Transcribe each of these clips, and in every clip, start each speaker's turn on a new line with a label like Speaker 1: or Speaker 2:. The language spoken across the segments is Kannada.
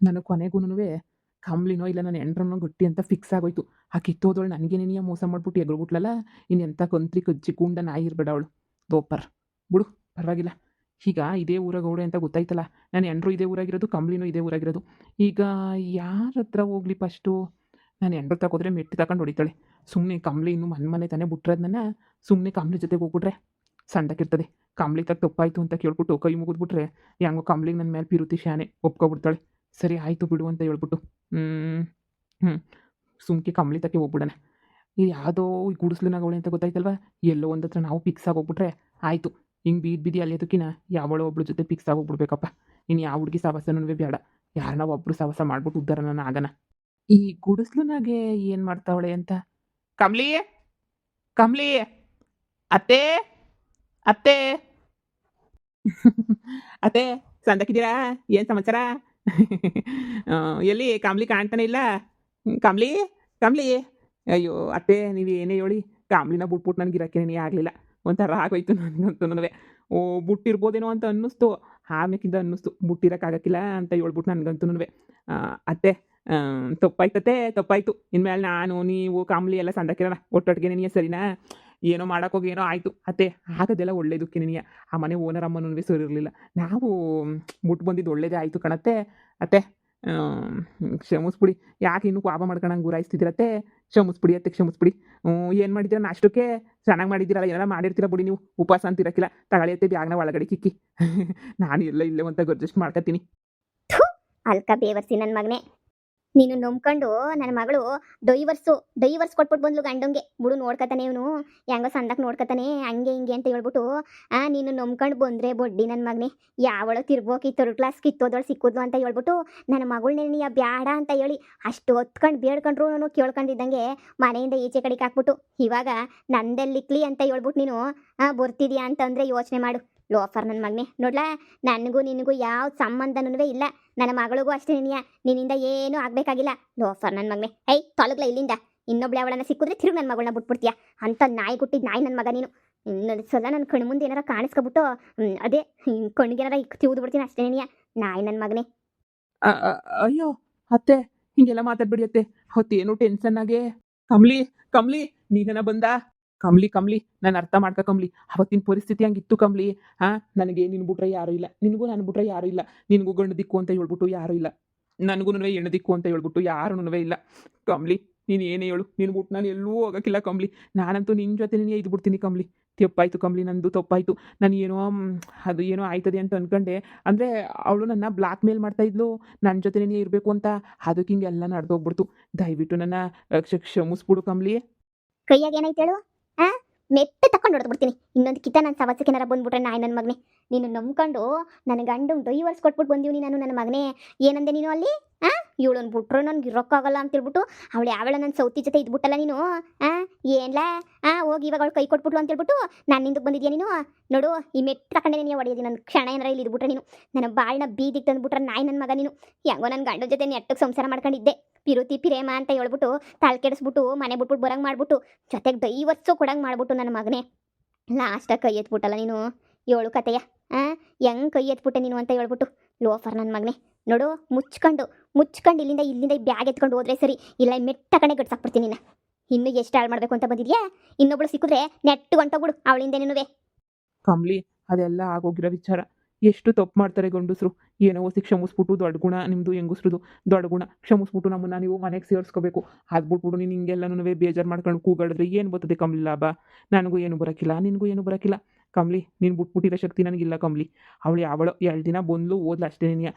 Speaker 1: ನನಗೆ ಕೊನೆಗೂನು ಕಂಬ್ಳಿನೋ ಇಲ್ಲ ನನ್ನ ಎಂಡ್ರನ್ನೋ ಗಟ್ಟಿ ಅಂತ ಫಿಕ್ಸ್ ಆಗೋಯ್ತು. ಆ ಕಿತ್ತೋದವಳು ನನಗೇನೇನಿಯ ಮೋಸ ಮಾಡ್ಬಿಟ್ಟು ಎಗರ್ಬಿಟ್ಲಲ್ಲ, ಇನ್ನೆಂಥ ಕಂತ್ರಿ ಕಜ್ಜಿ ಕುಂಡ ನಾಯಿ ಇರಬೇಡ ಅವಳು. ದೋಪರ್ ಬಿಡು, ಪರವಾಗಿಲ್ಲ. ಈಗ ಇದೇ ಊರಾಗವಳೆ ಅಂತ ಗೊತ್ತಾಯ್ತಲ್ಲ. ನನ್ನ ಎಂಡ್ರು ಇದೇ ಊರಾಗಿರೋದು, ಕಂಬ್ಳಿನೂ ಇದೇ ಊರಾಗಿರೋದು. ಈಗ ಯಾರ ಹತ್ರ ಹೋಗ್ಲಿ ಫಸ್ಟು? ನಾನು ಎಂಡ್ರು ತಗೋದ್ರೆ ಮೆಟ್ಟಿ ತಗೊಂಡು ಹೊಡಿತಾಳೆ. ಸುಮ್ಮನೆ ಕಂಬ್ಳಿ ಇನ್ನೂ ಮನೆ ತಾನೇ ಬಿಟ್ರದನ್ನ, ಸುಮ್ಮನೆ ಕಂಬ್ಳಿ ಜೊತೆಗೆ ಹೋಗ್ಬಿಟ್ರೆ ಸಣ್ಣಕ್ಕಿರ್ತದೆ. ಕಂಬ್ಳಿ ತಗ ತಪ್ಪಾಯ್ತು ಅಂತ ಕೇಳ್ಬಿಟ್ಟು ಕೈ ಮುಗಿದ್ಬಿಟ್ರೆ ಹೆಂಗೋ ಕಂಬ್ಳಿಗೆ ನನ್ನ ಮೇಲೆ ಪಿರುತಿ ಶಾನೆ ಒಪ್ಕೊಬಿಡ್ತಾಳೆ. ಸರಿ ಆಯಿತು ಬಿಡು ಅಂತ ಹೇಳ್ಬಿಟ್ಟು ಹ್ಞೂ ಸುಮ್ಕೆ ಕಂಬ್ಳಿ ತಕ್ಕೆ ಹೋಗ್ಬಿಡೋಣ. ಇದು ಯಾವುದೋ ಈ ಗುಡಿಸ್ಲುನಾಗವಳೆ ಅಂತ ಗೊತ್ತಾಯ್ತಲ್ವ, ಎಲ್ಲೋ ಒಂದು ಹತ್ರ ನಾವು ಫಿಕ್ಸ್ ಆಗೋಗ್ಬಿಟ್ರೆ ಆಯಿತು. ಹಿಂಗೆ ಬೀದಿ ಅಲ್ಲಿಯೋದಕ್ಕಿನ ಯಾವಳೋ ಒಬ್ಳು ಜೊತೆ ಫಿಕ್ಸ್ ಆಗೋಗ್ಬಿಡ್ಬೇಕಪ್ಪ. ಇನ್ನು ಯಾವ ಹುಡುಗಿ ಸವಾಸನೂ ಬೇಡ, ಯಾರನ್ನ ಒಬ್ರು ಸವಾಸ ಮಾಡ್ಬಿಟ್ಟು ಉದ್ದಾರನ ಆಗನ. ಈ ಗುಡಿಸ್ಲುನಾಗೆ ಏನು ಮಾಡ್ತಾವಳೆ ಅಂತ. ಕಂಬ್ಳಿ, ಕಂಬ್ಳಿ, ಅತ್ತೆ, ಅತ್ತೆ, ಅತ್ತೆ, ಸಂದಕ್ಕಿದ್ದೀರಾ? ಏನು ಸಮಾಚಾರ? ಎಲ್ಲಿ ಕಂಬ್ಳಿ ಕಾಣ್ತಾನೆ ಇಲ್ಲ? ಕಂಬ್ಳಿ, ಕಂಬ್ಳಿ. ಅಯ್ಯೋ ಅತ್ತೆ, ನೀವು ಏನೇ ಹೇಳಿ, ಕಾಮ್ಲಿನ ಬಿಟ್ಬಿಟ್ಟು ನನಗೆ ಇರೋಕ್ಕೇನೇ ಆಗಲಿಲ್ಲ. ಒಂಥರ ಆಗೋಯ್ತು ನನಗಂತೂ. ಓ ಬಿಟ್ಟಿರ್ಬೋದೇನೋ ಅಂತ ಅನ್ನಿಸ್ತು, ಆಮೇಕಿಂದ ಅನ್ನಿಸ್ತು ಬಿಟ್ಟಿರೋಕ್ಕಾಗಕ್ಕಿಲ್ಲ ಅಂತ ಹೇಳ್ಬಿಟ್ಟು ನನಗಂತೂ. ಅತ್ತೆ, ತಪ್ಪಾಯ್ತತೆ, ತಪ್ಪಾಯಿತು. ಇನ್ಮೇಲೆ ನಾನು ನೀವು ಕಾಮ್ಲಿ ಎಲ್ಲ ಸಂದಕ್ಕಿರೋಣ ಒಟ್ಟೊಟ್ಟಿಗೆ ನೀನು, ಸರಿನಾ? ಏನೋ ಮಾಡೋಕ್ಕೋಗಿ ಏನೋ ಆಯಿತು ಅತ್ತೆ, ಆಗೋದೆಲ್ಲ ಒಳ್ಳೇದಕ್ಕೆ ನೀನು. ಆ ಮನೆ ಓನರ್ ಅಮ್ಮನೂ ಸರಿ ಇರಲಿಲ್ಲ, ನಾವು ಮುಟ್ಟು ಬಂದಿದ್ದು ಒಳ್ಳೇದೇ ಆಯಿತು ಕಣತ್ತೆ. ಅತ್ತೆ, ಕ್ಷಮಿಸ್ಬಿಡಿ. ಯಾಕೆ ಇನ್ನೂ ಕೋಪ ಮಾಡ್ಕೊಳಂಗೆ ಗುರಾಯಿಸ್ತಿದ್ದೀರತ್ತೆ? ಕ್ಷಮಿಸ್ಬಿಡಿ ಅತ್ತೆ, ಕ್ಷಮಿಸ್ಬಿಡಿ. ಏನು ಮಾಡಿದ್ದೀರ ನಾಷ್ಟಕ್ಕೆ? ಚೆನ್ನಾಗಿ ಮಾಡಿದ್ದೀರಲ್ಲ, ಏನಾರ ಮಾಡಿರ್ತೀರ ಬಿಡಿ ನೀವು. ಉಪವಾಸ ಅಂತ ಇರೋಕ್ಕಿಲ್ಲ. ತಗೊಳ್ಳಿ ಅತ್ತೆ ಬ್ಯಾಗ್ನ ಒಳಗಡೆ ಕಿಕ್ಕಿ. ನಾನು ಎಲ್ಲ ಇಲ್ಲೇ ಅಂತ ಅಡ್ಜಸ್ಟ್ ಮಾಡ್ಕೊತೀನಿ.
Speaker 2: ಅಲ್ಕ ಬೇವರ್ಸಿ ನನ್ನ ಮಗನೇ, ನೀನು ನಂಬ್ಕೊಂಡು ನನ್ನ ಮಗಳು ಡೈವರ್ಸ್ ಕೊಟ್ಬಿಟ್ಟು ಬಂದ್ಲು ಗಂಡಂಗೆ. ಬಿಡು ನೋಡ್ಕತಾನೆ ಇವನು, ಹೆಂಗೋ ಸಂದಕ್ಕೆ ನೋಡ್ಕತಾನೆ, ಹಂಗೆ ಹಿಂಗೆ ಅಂತ ಹೇಳ್ಬಿಟ್ಟು ನೀನು ನಂಬ್ಕೊಂಡು ಬಂದರೆ ಬೊಡ್ಡಿ ನನ್ನ ಮಗನೇ. ಯಾವಳು ತಿರ್ಬೋಕಿ ಥರ್ಡ್ ಕ್ಲಾಸ್ ಕಿತ್ತೋದಳು ಸಿಕ್ಕಿದ್ಲು ಅಂತ ಹೇಳ್ಬಿಟ್ಟು ನನ್ನ ಮಗಳನ್ನೇ ನೀ ಬ್ಯಾಡ ಅಂತ ಹೇಳಿ ಅಷ್ಟು ಹೊತ್ಕೊಂಡು ಬೇಡ್ಕೊಂಡ್ರು ನಾನು ಕೇಳ್ಕೊಂಡಿದ್ದಂಗೆ ಮನೆಯಿಂದ ಈಚೆ ಕಡೆಗೆ ಹಾಕ್ಬಿಟ್ಟು ಇವಾಗ ನಂದೆಲ್ಲಿಕ್ಲಿ ಅಂತ ಹೇಳ್ಬಿಟ್ಟು ನೀನು ಬರ್ತಿದ್ಯಾ ಅಂತಂದರೆ ಯೋಚನೆ ಮಾಡು. ಲೋಫರ್ ನನ್ನ ಮಗನೇ. ನೋಡ್ಲಾ, ನನಗೂ ನಿನಗೂ ಯಾವ ಸಂಬಂಧನೂ ಇಲ್ಲ. ನನ್ನ ಮಗಳಿಗೂ ಅಷ್ಟೇ ನಿನ್ನಿಂದ ಏನೂ ಆಗಬೇಕಾಗಿಲ್ಲ. ಲೋಫರ್ ನನ್ನ ಮಗನೇ. ತೊಲಗ್ಲ ಇಲ್ಲಿಂದ. ಇನ್ನೊಬ್ಳೆ ಅವಳನ್ನ ಸಿಕ್ಕಿದ್ರೆ ತಿರುಗಿ ನನ್ನ ಮಗಳನ್ನ ಬಿಟ್ಬಿಡ್ತೀಯ ಅಂತ ನಾಯಿ ಗುಟ್ಟಿದ್ದು ನಾಯಿ ನನ್ನ ಮಗ ನೀನು. ಇನ್ನೊಂದು ಸಲ ನನ್ನ ಕಣ್ಣು ಮುಂದೆ ಏನಾರ ಕಾಣಿಸ್ಕೊಬಿಟ್ಟು ಅದೇ ಕಣ್ಣಿಗೆ ಏನಾರ ತಿವ್ದು ಬಿಡ್ತೀನಿ ಅಷ್ಟೇ ನಾಯಿ ನನ್ನ ಮಗನೇ.
Speaker 1: ಅಯ್ಯೋ ಅತ್ತೆ, ಹಿಂಗೆಲ್ಲ ಮಾತಾಡ್ಬೇಡಿ ಅತ್ತೆ. ಅವತ್ತೇನು ಟೆನ್ಷನ್ ಆಗಿ. ಕಮ್ಲಿ, ಕಮ್ಲಿ, ನೀನ ಬಂದ? ಕಂಬ್ಳಿ, ಕಂಬ್ಳಿ, ನಾನು ಅರ್ಥ ಮಾಡ್ಕ ಕಂಬ್ಳಿ. ಅವತ್ತಿನ ಪರಿಸ್ಥಿತಿ ಹಂಗಿತ್ತು ಕಂಬ್ಳಿ. ನನಗೆ ನಿನ್ನ ಬಿಟ್ರೆ ಯಾರೂ ಇಲ್ಲ, ನಿನಗೂ ನಾನು ಬಿಟ್ರೆ ಯಾರೂ ಇಲ್ಲ. ನಿನಗೂ ಗಂಡು ದಿಕ್ಕು ಅಂತ ಹೇಳ್ಬಿಟ್ಟು ಯಾರೂ ಇಲ್ಲ, ನನಗೂ ಹೆಣ್ಣು ದಿಕ್ಕು ಅಂತ ಹೇಳ್ಬಿಟ್ಟು ಯಾರೂ ಇಲ್ಲ ಕಂಬ್ಳಿ. ನೀನು ಏನೇ ಹೇಳು, ನಿನ್ನ ಬಿಟ್ಟು ನಾನು ಎಲ್ಲೂ ಹೋಗೋಕ್ಕಿಲ್ಲ ಕಂಬ್ಳಿ. ನಾನಂತೂ ನಿನ್ನ ಜೊತೆ ನೀನು ಇದು ಬಿಡ್ತೀನಿ ಕಂಬ್ಳಿ. ತಪ್ಪಾಯಿತು ಕಂಬ್ಳಿ, ನಂದು ತಪ್ಪಾಯಿತು. ನಾನು ಏನೋ ಅದು ಏನೋ ಆಯ್ತದೆ ಅಂತ ಅಂದ್ಕೊಂಡೆ. ಅಂದರೆ ಅವಳು ನನ್ನ ಬ್ಲಾಕ್ ಮೇಲ್ ಮಾಡ್ತಾಯಿದ್ಲು, ನನ್ನ ಜೊತೆ ನೀನು ಇರಬೇಕು ಅಂತ. ಅದಕ್ಕೆ ಹಿಂಗೆಲ್ಲ ನಡೆದೋಗ್ಬಿಡ್ತು. ದಯವಿಟ್ಟು ನನ್ನ ಕ್ಷಮಿಸ್ಬಿಡು ಕಂಬ್ಳಿ.
Speaker 2: ಕೈಯಾಗ ಏನೈತೆ ಹೇಳು? ಮೆತ್ತೆ ತಕೊಂಡು ಹೊಡೆದ್ಬಿಡ್ತೀನಿ. ಇನ್ನೊಂದು ಕಿತ್ತ ನನ್ನ ಸವಸಕ್ಕೆ ಏನಾರ ಬಂದ್ಬಿಟ್ರೆ ನಾಯಿ ನನ್ನ ಮಗನೇ. ನೀನು ನಂಬ್ಕೊಂಡು ನನ್ನ ಗಂಡು ಡೈವರ್ಸ್ ಕೊಟ್ಬಿಟ್ಟು ಬಂದೀವಿ ನಾನು ನನ್ನ ಮಗನೇ. ಏನಂದೆ ನೀನು ಅಲ್ಲಿ? ಇವಳನ್ನು ಬಿಟ್ರು ನನಗೆ ಇರೋಕ್ಕಾಗಲ್ಲ ಅಂತೇಳ್ಬಿಟ್ಟು ಅವಳು ಯಾವಳ ನನ್ನ ಸೌತಿ ಜೊತೆ ಇದ್ಬಿಟ್ಟಲ್ಲ ನೀನು. ಏನ್ಲ ಹೋಗಿ ಇವಾಗ ಅವಳು ಕೈ ಕೊಟ್ಬಿಟ್ಲು ಅಂತೇಳ್ಬಿಟ್ಟು ನಾನು ನಿಂದಕ್ಕೆ ಬಂದಿದ್ಯಾ ನೀನು? ನೋಡು, ಈ ಮೆಟ್ಟು ತಗೊಂಡೆ ನೀನು ಹೊಡೆಯೋದು. ನನ್ನ ಕ್ಷಣ ಏನಾರ ಇಲ್ಲಿ ಇದ್ಬಿಟ್ರೆ ನೀನು ನನ್ನ ಬಾಳನ್ನ ಬೀದಿಗೆ ತಂದುಬಿಟ್ರೆ ನಾಯಿ ನನ್ನ ಮಗ ನೀನು. ಹೆಂಗೋ ನನ್ನ ಗಂಡನ ಜೊತೆ ನೆಟ್ಟಗೆ ಸಂಸಾರ ಮಾಡ್ಕೊಂಡಿದ್ದೆ, ಪಿರುತಿ ಪಿರೇಮ ಅಂತ ಹೇಳ್ಬಿಟ್ಟು ತಾಳು ಕೆಡಿಸ್ಬಿಟ್ಟು ಮನೆ ಬಿಟ್ಬಿಟ್ಟು ಬರಂಗೆ ಮಾಡ್ಬಿಟ್ಟು ಜೊತೆಗೆ ಡೈವರ್ಸು ಕೊಡಂಗೆ ಮಾಡ್ಬಿಟ್ಟು ನನ್ನ ಮಗನೇ ಲಾಸ್ಟಾಗಿ ಕೈ ಎತ್ಬಿಟ್ಟಲ್ಲ ನೀನು. ಏಳು ಕತೆಯ ಹೆಂಗೆ ಕೈ ಎತ್ಬಿಟ್ಟೆ ನೀನು ಅಂತ ಹೇಳ್ಬಿಟ್ಟು. ಲೋಫರ್ ನನ್ನ ಮಗನೇ. ನೋಡು, ಮುಚ್ಕೊಂಡು ಇಲ್ಲಿಂದ ಬ್ಯಾಗ್ ಎತ್ಕೊಂಡು ಹೋದ್ರೆ ಸರಿ, ಇಲ್ಲ ಮೆಟ್ಟ ಕಣೆ ಗಡ್ಸಾಕ್ಬಿಡ್ತೀನಿ ನಿನ್ನ. ಇನ್ನು ಎಷ್ಟು ಹಾಳು ಮಾಡಬೇಕು ಅಂತ ಬಂದಿದ್ಯಾ? ಇನ್ನೊಬ್ಳು ಸಿಕ್ಕಿದ್ರೆ ನೆಟ್ಟು ಹೊಂಟೋಗ್ಬಿಡು ಅವಳಿಂದೇನುವೆ.
Speaker 1: ಕಂಬ್ಳಿ, ಅದೆಲ್ಲ ಆಗೋಗಿರೋ ವಿಚಾರ. ಎಷ್ಟು ತಪ್ಪು ಮಾಡ್ತಾರೆ ಗಂಡಸರು. ಏನೋ ಓಸಿ ಕ್ಷಮಿಸ್ಬಿಟ್ಟು, ದೊಡ್ಡ ಗುಣ ನಿಮ್ಮದು ಹೆಂಗಸ್ರದು, ದೊಡ್ಡ ಗುಣ. ಕ್ಷಮಿಸ್ಬಿಟ್ಟು ನಮ್ಮನ್ನು ನೀವು ಮನೆಗೆ ಸೇರಿಸ್ಕೋಬೇಕು. ಅದು ಬಿಟ್ಬಿಟ್ಟು ನೀನು ಹಿಂಗೆಲ್ಲನೂ ಬೇಜಾರು ಮಾಡ್ಕೊಂಡು ಕೂಗಾಡಿದ್ರೆ ಏನು ಬರ್ತದೆ ಕಂಬ್ಳಿ ಲಾಭ? ನನಗೂ ಏನು ಬರೋಕ್ಕಿಲ್ಲ, ನಿನಗೂ ಏನು ಬರೋಕ್ಕಿಲ್ಲ ಕಂಬ್ಳಿ. ನೀನು ಬಿಟ್ಬಿಟ್ಟಿರೋ ಶಕ್ತಿ ನನಗಿಲ್ಲ ಕಂಬ್ಳಿ. ಅವಳು ಯಾವಳು 2 ದಿನ ಬಂದ್ಲು ಓದ್ಲು ಅಷ್ಟೇ.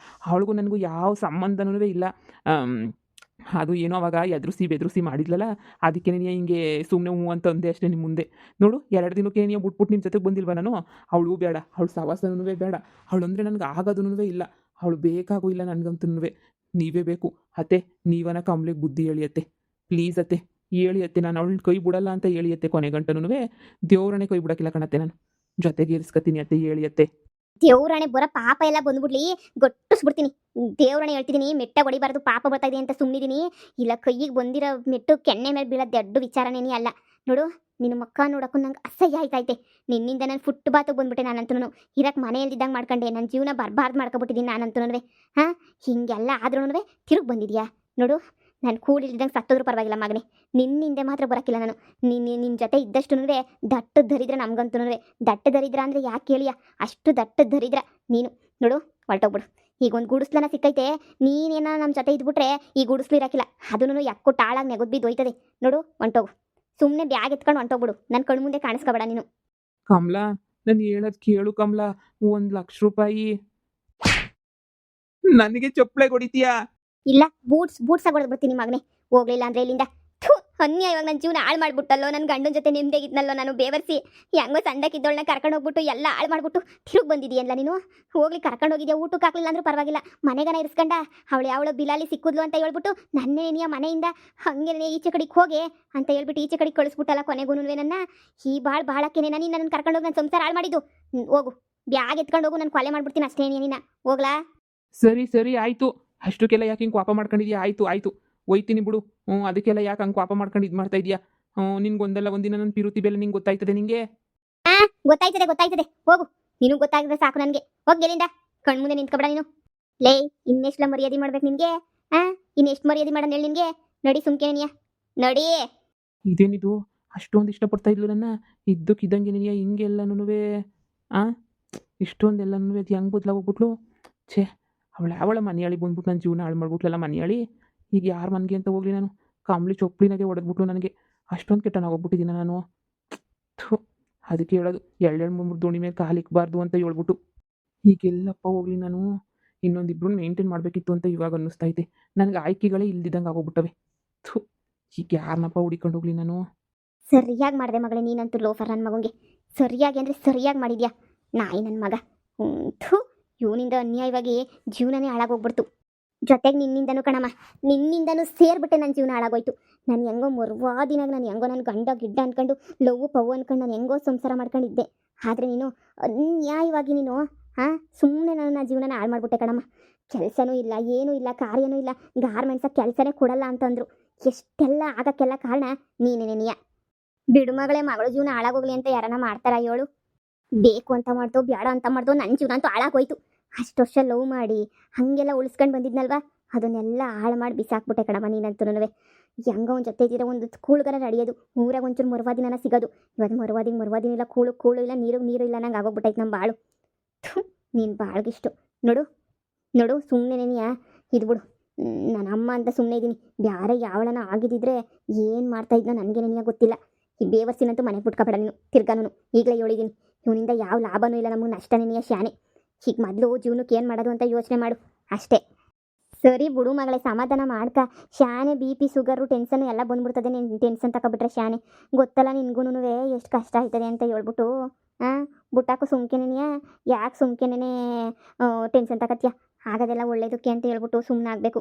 Speaker 1: ಅವಳಿಗೂ ನನಗೂ ಯಾವ ಸಂಬಂಧನೂ ಇಲ್ಲ. ಅದು ಏನೋ ಅವಾಗ ಬೆದರಿಸಿ ಮಾಡಿದ್ಲಲ್ಲ, ಅದಕ್ಕೆ ನೀನು ಹಿಂಗೆ ಸುಮ್ಮನೆ ಹ್ಞೂ ಅಂತ ಅಂದೆ ಅಷ್ಟೇ ನಿಮ್ಮ ಮುಂದೆ. ನೋಡು, 2 ದಿನಕ್ಕೆ ನೀವು ಬಿಟ್ಬಿಟ್ಟು ನಿಮ್ಮ ಜೊತೆಗೆ ಬಂದಿಲ್ವ ನಾನು? ಅವಳು ಬೇಡ, ಅವಳು ಸವಾಸನೂ ಬೇಡ, ಅವಳು ಅಂದರೆ ನನಗೆ ಆಗೋದೂ ಇಲ್ಲ, ಅವಳು ಬೇಕಾಗೂ ಇಲ್ಲ ನನಗಂತೂ. ನೀವೇ ಬೇಕು ಅತ್ತೆ. ನೀವನ ಕಂಬ್ಳಿಗೆ ಬುದ್ಧಿ ಹೇಳಿಯತ್ತೆ, ಪ್ಲೀಸ್ ಅತ್ತೆ, ಹೇಳಿಯತ್ತೆ. ನಾನು ಅವಳನ್ನ ಕೈ ಬಿಡಲ್ಲ ಅಂತ ಹೇಳಿಯತ್ತೆ. ಕೊನೆ ಗಂಟನೂ ದೇವ್ರನ್ನೇ ಕೈ ಬಿಡೋಕ್ಕಿಲ್ಲ ಕಣತ್ತೆ. ನಾನು ಜೊತೆಗೆ ಇರಿಸ್ಕೊತೀನಿ ಅತ್ತೆ, ಹೇಳಿಯತ್ತೆ.
Speaker 2: ದೇವ್ರಾಣೆ ಬರೋ ಪಾಪ ಎಲ್ಲ ಬಂದ್ಬಿಡ್ಲಿ, ಗೊಟ್ಟಿಸ್ಬಿಡ್ತೀನಿ. ದೇವ್ರಾಣೆ ಹೇಳ್ತಿದ್ದೀನಿ, ಮೆಟ್ಟ ಹೊಡಿಬಾರ್ದು, ಪಾಪ ಬರ್ತಾ ಇದೆ ಅಂತ ಸುಮ್ಮನಿದ್ದೀನಿ. ಇಲ್ಲ ಕೈಗೆ ಬಂದಿರೋ ಮೆಟ್ಟು ಕೆನ್ನೆ ಮೇಲೆ ಬೀಳೋದು ದೊಡ್ಡ ವಿಚಾರನೇನೇ ಅಲ್ಲ. ನೋಡು, ನಿನ್ನ ಮಕ್ಕ ನೋಡಕ್ಕೂ ನಂಗೆ ಅಸಹ್ಯ ಆಯ್ತೈತೆ. ನಿನ್ನಿಂದ ನಾನು ಫುಟ್ ಬಾತಿಗೆ ಬಂದ್ಬಿಟ್ಟೆ. ನಾನಂತೂ ಇರಕ್ಕೆ ಮನೆ ಇಲ್ದಿದ್ದಂಗೆ ಮಾಡ್ಕೊಂಡೆ. ನನ್ನ ಜೀವನ ಬರ್ಬಾರ್ದು ಮಾಡ್ಕೊಬಿಟ್ಟಿದ್ದೀನಿ ನಾನಂತೂ. ಹಾಂ, ಹೀಗೆಲ್ಲ ಆದ್ರೂ ತಿರುಗಿ ಬಂದಿದ್ಯಾ ನೋಡು. ನಾನು ಕೂಡಿಲ್ದಂಗೆ ಸತ್ತೋದ್ರೂ ಪರವಾಗಿಲ್ಲ ಮಗನೇ, ನಿನ್ನಿಂದೆ ಮಾತ್ರ ಬರೋಕ್ಕಿಲ್ಲ ನಾನು. ನಿನ್ನ ಜೊತೆ ಇದ್ದಷ್ಟು ದಟ್ಟ ದರಿದ್ರ ನಮ್ಗಂತೂ. ದಟ್ಟ ದರಿದ್ರ ಅಂದರೆ ಯಾಕೆ ಕೇಳಿಯ, ಅಷ್ಟು ದಟ್ಟ ದರಿದ್ರ ನೀನು. ನೋಡು, ಹೊರಟೋಗ್ಬಿಡು. ಈಗ ಒಂದು ಗುಡಿಸ್ಲನ ಸಿಕ್ಕೈತೆ, ನೀನೇನೋ ನಮ್ಮ ಜೊತೆ ಇದ್ಬಿಟ್ರೆ ಈ ಗುಡಿಸ್ಲು ಇರೋಕ್ಕಿಲ್ಲ. ಅದನ್ನು ಯಾಕೋ ಟಾಳಾಗಿ ನೆಗದ್ ಬಿದ್ದು ಹೋಯ್ತದೆ. ನೋಡು, ಹೊಂಟೋಗು. ಸುಮ್ಮನೆ ಬ್ಯಾಗ್ ಎತ್ಕೊಂಡು ಹೊಂಟೋಗ್ಬಿಡು. ನನ್ನ ಕಣ್ಣು ಮುಂದೆ ಕಾಣಿಸ್ಕೊಬೇಡ ನೀನು.
Speaker 1: ಕಮಲಾ, ನಾನು ಹೇಳೋದು ಕೇಳು ಕಮಲಾ. 1,00,000 ರೂಪಾಯಿ ನನಗೆ ಚಪ್ಪಳೆ ಹೊಡಿತೀಯಾ?
Speaker 2: ಇಲ್ಲ, ಬೂಟ್ಸ್ ಆಗೋದು ಬರ್ತೀನಿ ಮಗನೇ. ಹೋಗ್ಲಿಲ್ಲ ಅಂದ್ರೆ ಇಲ್ಲಿಂದ. ಥು, ಅನ್ಯಾಯವಾಗಿ ನನ್ನ ಜೀವನ ಹಾಳು ಮಾಡ್ಬಿಟ್ಟಲ್ಲೋ. ನನ್ನ ಗಂಡನ ಜೊತೆ ನೆಮ್ಮದಿಯಾಗಿದ್ನಲ್ಲೋ ನಾನು ಬೇವರ್ಸಿ. ಹೆಂಗೋ ಸಣ್ಣಕ್ಕಿದ್ದವಳನ್ನ ಕರ್ಕೊಂಡು ಹೋಗ್ಬಿಟ್ಟು ಎಲ್ಲ ಹಾಳು ಮಾಡ್ಬಿಟ್ಟು ತಿರುಗಿ ಬಂದಿದೆಯಲ್ಲ ನೀನು. ಹೋಗ್ಲಿ, ಕರ್ಕೊಂಡು ಹೋಗಿದ್ಯಾ, ಊಟಕ್ಕೆ ಹಾಕ್ಲಿಲ್ಲ ಅಂದ್ರೂ ಪರವಾಗಿಲ್ಲ. ಮನೆಗನ ಇರಿಸ್ಕೊಂಡ ಅವಳು ಯಾವಳು ಬಿಲಾಲಿ ಸಿಕ್ಕುದ್ಲು ಅಂತ ಹೇಳ್ಬಿಟ್ಟು ನನ್ನೇ ನೀಯ ಮನೆಯಿಂದ ಹಂಗೆ ಈಚೆ ಕಡೆಗೆ ಹೋಗೆ ಅಂತ ಹೇಳ್ಬಿಟ್ಟು ಈಚೆ ಕಡೆಗೆ ಕಳಿಸ್ಬಿಟ್ಟಲ್ಲ ಕೊನೆಗೂನುವೆ ನನ್ನ. ಈ ಬಾಳಕ್ಕೇನೆ ನೀನು ನನ್ನ ಕರ್ಕೊಂಡು ಹೋಗಿ ನನ್ನ ಸಂಸಾರ ಹಾಳು ಮಾಡಿದ್ದು. ಹೋಗು, ಬ್ಯಾಗ್ ಎತ್ಕೊಂಡು ಹೋಗು, ನಾನು ಕೊಲೆ ಮಾಡ್ಬಿಡ್ತೀನಿ ಅಷ್ಟೇ ನೀನ. ಹೋಗ್ಲಾ?
Speaker 1: ಸರಿ ಸರಿ ಆಯಿತು. ಅಷ್ಟಕ್ಕೆಲ್ಲ ಯಾಕೆ ಹಿಂಗೆ ಕೋಪ ಮಾಡ್ಕೊಂಡಿದ್ಯಾ? ಆಯಿತು ಒಯ್ತೀನಿ ಬಿಡು. ಅದಕ್ಕೆಲ್ಲ ಯಾಕೆ ಹಂಗೆ ಕೋಪ ಮಾಡ್ಕೊಂಡು ಇದು ಮಾಡ್ತಾ ಇದೆಯಾ? ನಿನ್ಗೊಂದಲ್ಲ ಒಂದಿನ ನನ್ನ ಪಿರುತಿ ಬೆಲೆ ನಿಂಗೆ ಗೊತ್ತಾಯ್ತದೆ ನಿಂಗೆ.
Speaker 2: ಗೊತ್ತಾಯ್ತದೆ. ಹೋಗು, ನೀನು ಗೊತ್ತಾಗದೆ ಸಾಕು ನನಗೆ. ಹೋಗಿ ಎಲ್ಲಿಂದ ಕಣ್ಮುಂದೆ ನಿಂತ್ಕೊಬೇಡ ನೀನು. ಲೇ, ಇನ್ನೆಷ್ಟಲ ಮರ್ಯಾದೆ ಮಾಡ್ಬೇಕು ನಿನಗೆ? ಇನ್ನೆಷ್ಟು ಮರ್ಯಾದೆ ಮಾಡೋಣ ಹೇಳಿ ನಿನಗೆ? ನಡಿ ಸುಮ್ಕೇನಿಯ, ನಡಿ.
Speaker 1: ಇದೇನಿದು, ಅಷ್ಟೊಂದು ಇಷ್ಟಪಡ್ತಾ ಇದ್ಲು ನನ್ನ, ಇದ್ದಕ್ಕಿದ್ದಂಗೆ ನೀನು ಹಿಂಗೆಲ್ಲನೂ ಇಷ್ಟೊಂದೆಲ್ಲನೂ ಅದು ಹೆಂಗೆ ಬದಲ ಹೋಗ್ಬಿಟ್ಲು. ಛೇ, ಅವಳ ಮನೆಯಾಳಿ ಬಂದ್ಬಿಟ್ಟು ನನ್ನ ಜೀವನ ಹಾಳು ಮಾಡ್ಬಿಟ್ಲಲ್ಲ ಮನೆಯಾಳಿ. ಈಗ ಯಾರ ಮನೆಗೆ ಅಂತ ಹೋಗ್ಲಿ ನಾನು? ಕಾಮ್ಲಿ ಚೊಪ್ಲಿನಾಗೆ ಹೊಡೆದ್ಬಿಟ್ಲು ನನಗೆ. ಅಷ್ಟೊಂದು ಕೆಟ್ಟನಾಗೋಗ್ಬಿಟ್ಟಿದ್ದೀನಿ ನಾನು. ಥು, ಅದಕ್ಕೆ ಹೇಳೋದು, 2-3 ದೋಣಿ ಮೇಲೆ ಕಾಲಿಕ್ಬಾರ್ದು ಅಂತ ಹೇಳ್ಬಿಟ್ಟು. ಹೀಗೆಲ್ಲಪ್ಪ ಹೋಗ್ಲಿ ನಾನು ಇನ್ನೊಂದಿಬ್ರು ಮೇಂಟೈನ್ ಮಾಡಬೇಕಿತ್ತು ಅಂತ ಇವಾಗ ಅನ್ನಿಸ್ತೈತೆ. ನನಗೆ ಆಯ್ಕೆಗಳೇ ಇಲ್ದಿದ್ದಂಗೆ ಆಗೋಗ್ಬಿಟ್ಟವೆ. ಥು, ಈಗ ಯಾರನ್ನಪ್ಪ ಹುಡಿಕೊಂಡು ಹೋಗ್ಲಿ ನಾನು?
Speaker 2: ಸರಿಯಾಗಿ ಮಾಡಿದೆ ಮಗಳೇ ನೀನಂತೂ. ಲೋಫರ್ ನನ್ನ ಮಗಂಗೆ ಸರಿಯಾಗಿ ಅಂದರೆ ಸರಿಯಾಗಿ ಮಾಡಿದ್ಯಾ. ನಾಯಿ ನನ್ನ ಮಗ. ಥು, ಇವನಿಂದ ಅನ್ಯಾಯವಾಗಿ ಜೀವನನೇ ಹಾಳಾಗೋಗ್ಬಿಡ್ತು. ಜೊತೆಗೆ ನಿನ್ನಿಂದನೂ ಕಣಮ್ಮ, ನಿನ್ನಿಂದನೂ ಸೇರ್ಬಿಟ್ಟೆ ನನ್ನ ಜೀವನ ಹಾಳಾಗೋಯ್ತು. ನಾನು ಹೆಂಗೋ ಮರುವಾದಿನಾಗ ನಾನು ಹೆಂಗೋ ನನ್ನ ಗಂಡ ಗಿಡ್ಡ ಅಂದ್ಕೊಂಡು ಲವ್ ಪವ್ ಅಂದ್ಕೊಂಡು ನಾನು ಹೆಂಗೋ ಸಂಸಾರ ಮಾಡ್ಕೊಂಡಿದ್ದೆ. ಆದರೆ ನೀನು ಅನ್ಯಾಯವಾಗಿ ನೀನು ಸುಮ್ಮನೆ ನನ್ನ ಜೀವನನ ಹಾಳು ಮಾಡಿಬಿಟ್ಟೆ ಕಣಮ್ಮ. ಕೆಲಸನೂ ಇಲ್ಲ, ಏನೂ ಇಲ್ಲ, ಕಾರ್ಯನೂ ಇಲ್ಲ. ಗಾರ್ಮೆಂಟ್ಸಾಗ ಕೆಲಸನೇ ಕೊಡಲ್ಲ ಅಂತಂದರು. ಎಷ್ಟೆಲ್ಲ ಆಗಕ್ಕೆಲ್ಲ ಕಾರಣ ನೀನೇನೆಯ. ಬಿಡು ಮಗಳೇ, ಮಗಳ ಜೀವನ ಹಾಳಾಗೋಗ್ಲಿ ಅಂತ ಯಾರನ್ನ ಮಾಡ್ತಾರ ಹೇಳು? ಬೇಕು ಅಂತ ಮಾಡ್ದೋ ಬೇಡ ಅಂತ ಮಾಡ್ದೋ ನನ್ನ ಜೀವನ ಅಂತೂ ಹಾಳಾಗೋಯ್ತು. ಅಷ್ಟು ವರ್ಷ ಲವ್ ಮಾಡಿ ಹಾಗೆಲ್ಲ ಉಳಿಸ್ಕೊಂಡು ಬಂದಿದ್ನಲ್ವ, ಅದನ್ನೆಲ್ಲ ಹಾಳು ಮಾಡಿ ಬಿಸಾಕ್ಬಿಟ್ಟೆ ಕಣಮ್ಮ ನೀನಂತೂ. ಹೆಂಗೋ ಒಂದು ಜೊತೆ ಇದ್ದೀರ, ಒಂದು ಕೂಳುಗಾರ ನಡೆಯೋದು, ಊರಾಗ ಒಂಚೂರು ಮರುವಾದಿನ ಸಿಗೋದು. ಇವತ್ತು ಮರುವಾದಿನ ಇಲ್ಲ, ಕೂಳು ಇಲ್ಲ, ನೀರು ಇಲ್ಲ ನಂಗೆ ಆಗೋಗ್ಬಿಟ್ಟೈತೆ ನಮ್ಮ ಬಾಳು. ನೀನು ಬಾಳ್ಗಿಷ್ಟು ನೋಡು ಸುಮ್ಮನೆನೆಯಾ ಇದು ಬಿಡು. ನನ್ನ ಅಮ್ಮ ಅಂತ ಸುಮ್ಮನೆ ಇದ್ದೀನಿ. ಬ್ಯಾರೆ ಯಾವಳನ ಆಗಿದ್ದಿದ್ರೆ ಏನು ಮಾಡ್ತಾಯಿದ್ನೋ ನನಗೆ ನನಗೆ ಗೊತ್ತಿಲ್ಲ. ಈ ಬೇವರ್ಸಿನಂತೂ ಮನೆಗೆ ಬಿಟ್ಕೊಬೇಡ ನೀನು ತಿರ್ಗಾನು. ಈಗಲೇ ಹೇಳಿದ್ದೀನಿ, ಇವನಿಂದ ಯಾವ ಲಾಭನೂ ಇಲ್ಲ, ನಮಗೆ ನಷ್ಟನೇನೆಯ ಶಾನೆ. ಈಗ ಮೊದಲು ಜೀವನಕ್ಕೆ ಏನು ಮಾಡೋದು ಅಂತ ಯೋಚನೆ ಮಾಡು ಅಷ್ಟೇ. ಸರಿ ಬಿಡು ಮಗಳೇ, ಸಮಾಧಾನ ಮಾಡ್ಕ. ಶಾನೆ BP ಶುಗರು ಟೆನ್ಷನ್ ಎಲ್ಲ ಬಂದ್ಬಿಡ್ತದೆ. ನೀನು ಟೆನ್ಷನ್ ತಗೊಬಿಟ್ರೆ ಶಾನೆ. ಗೊತ್ತಲ್ಲ ನಿನ್ಗೂ ಎಷ್ಟು ಕಷ್ಟ ಆಯ್ತದೆ ಅಂತ ಹೇಳ್ಬಿಟ್ಟು. ಬುಟ್ಟಾಕು ಸುಮ್ಕೆನೆಯಾ? ಯಾಕೆ ಸುಮ್ಕೆನೇ ಟೆನ್ಷನ್ ತಗತ್ತೀಯ? ಆಗೋದೆಲ್ಲ ಒಳ್ಳೇದಕ್ಕೆ ಅಂತ ಹೇಳ್ಬಿಟ್ಟು ಸುಮ್ಮನೆ ಆಗಬೇಕು.